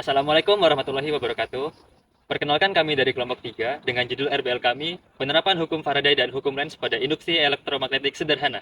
Assalamualaikum warahmatullahi wabarakatuh. Perkenalkan kami dari kelompok 3 dengan judul RBL kami, Penerapan Hukum Faraday dan Hukum Lenz pada Induksi Elektromagnetik Sederhana.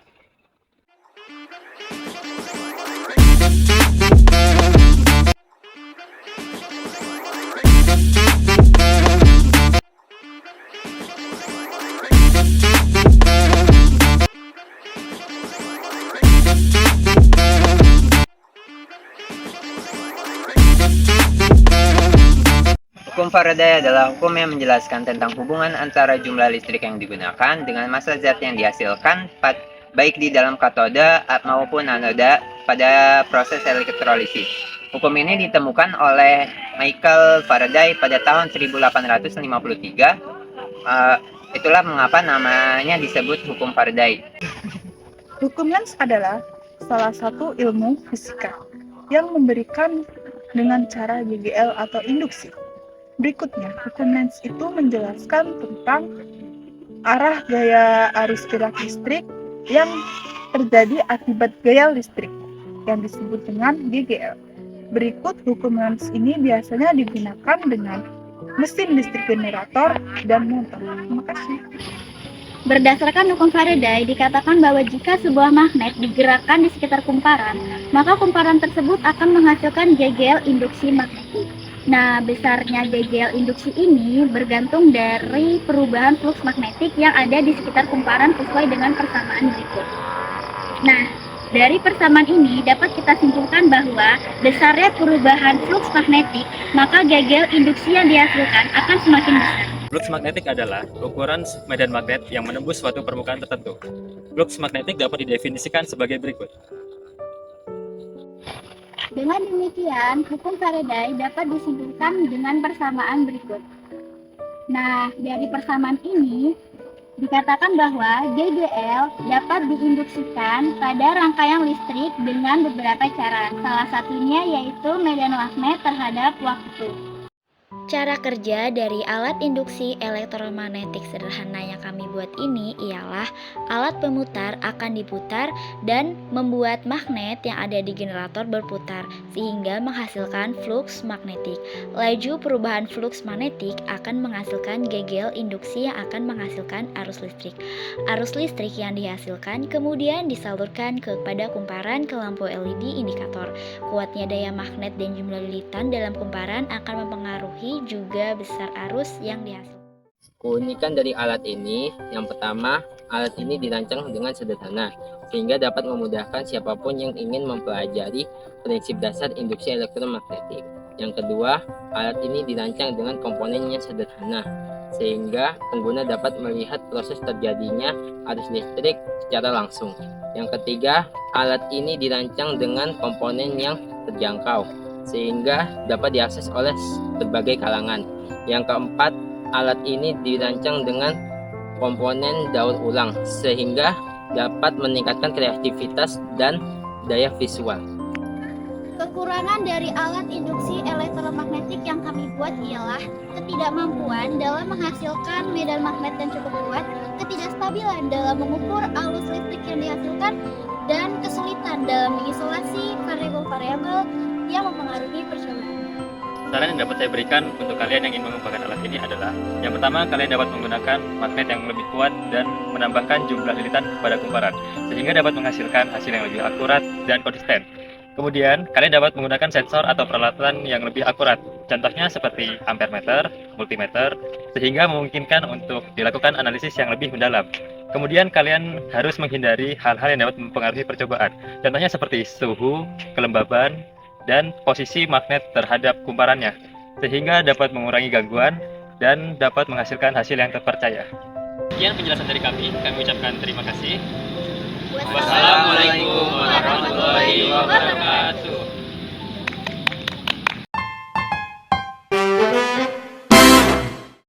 Hukum Faraday adalah hukum yang menjelaskan tentang hubungan antara jumlah listrik yang digunakan dengan massa zat yang dihasilkan baik di dalam katode maupun anoda pada proses elektrolisis. Hukum ini ditemukan oleh Michael Faraday pada tahun 1853. Itulah mengapa namanya disebut hukum Faraday. Hukum Lenz adalah salah satu ilmu fisika yang memberikan dengan cara GGL atau induksi. Berikutnya, hukum Lenz itu menjelaskan tentang arah gaya arus gerak listrik yang terjadi akibat gaya listrik yang disebut dengan GGL. Berikut hukum Lenz ini biasanya digunakan dengan mesin listrik generator dan motor. Terima kasih. Berdasarkan hukum Faraday, dikatakan bahwa jika sebuah magnet digerakkan di sekitar kumparan, maka kumparan tersebut akan menghasilkan GGL induksi magnetik. Nah, besarnya GGL induksi ini bergantung dari perubahan fluks magnetik yang ada di sekitar kumparan sesuai dengan persamaan berikut. Nah, dari persamaan ini dapat kita simpulkan bahwa besarnya perubahan fluks magnetik, maka GGL induksi yang dihasilkan akan semakin besar. Flux magnetik adalah ukuran medan magnet yang menembus suatu permukaan tertentu. Flux magnetik dapat didefinisikan sebagai berikut. Dengan demikian, hukum Faraday dapat disimpulkan dengan persamaan berikut. Nah, dari persamaan ini dikatakan bahwa GGL dapat diinduksikan pada rangkaian listrik dengan beberapa cara. Salah satunya yaitu medan magnet terhadap waktu. Cara kerja dari alat induksi elektromagnetik sederhana yang kami buat ini ialah alat pemutar akan diputar dan membuat magnet yang ada di generator berputar sehingga menghasilkan fluks magnetik. Laju perubahan fluks magnetik akan menghasilkan GGL induksi yang akan menghasilkan arus listrik. Arus listrik yang dihasilkan kemudian disalurkan kepada kumparan ke lampu LED indikator. Kuatnya daya magnet dan jumlah lilitan dalam kumparan akan mempengaruhi juga besar arus yang dihasilkan. Keunikan dari alat ini, yang pertama, alat ini dirancang dengan sederhana, sehingga dapat memudahkan siapapun yang ingin mempelajari prinsip dasar induksi elektromagnetik. Yang kedua, alat ini dirancang dengan komponennya sederhana, sehingga pengguna dapat melihat proses terjadinya arus listrik secara langsung. Yang ketiga, alat ini dirancang dengan komponen yang terjangkau, sehingga dapat diakses oleh berbagai kalangan. Yang keempat, alat ini dirancang dengan komponen daur ulang sehingga dapat meningkatkan kreativitas dan daya visual. Kekurangan dari alat induksi elektromagnetik yang kami buat ialah ketidakmampuan dalam menghasilkan medan magnet yang cukup kuat, ketidakstabilan dalam mengukur arus listrik yang dihasilkan, dan kesulitan dalam mengisolasi variabel-variabel yang mempengaruhi percobaan. Saran yang dapat saya berikan untuk kalian yang ingin mengembangkan alat ini adalah: yang pertama, kalian dapat menggunakan magnet yang lebih kuat dan menambahkan jumlah lilitan pada kumparan sehingga dapat menghasilkan hasil yang lebih akurat dan konsisten. Kemudian, kalian dapat menggunakan sensor atau peralatan yang lebih akurat, contohnya seperti ampermeter, multimeter, sehingga memungkinkan untuk dilakukan analisis yang lebih mendalam. Kemudian, kalian harus menghindari hal-hal yang dapat mempengaruhi percobaan, contohnya seperti suhu, kelembaban, dan posisi magnet terhadap kumparannya, sehingga dapat mengurangi gangguan dan dapat menghasilkan hasil yang terpercaya. Sekian penjelasan dari kami ucapkan terima kasih. Wassalamualaikum warahmatullahi wabarakatuh.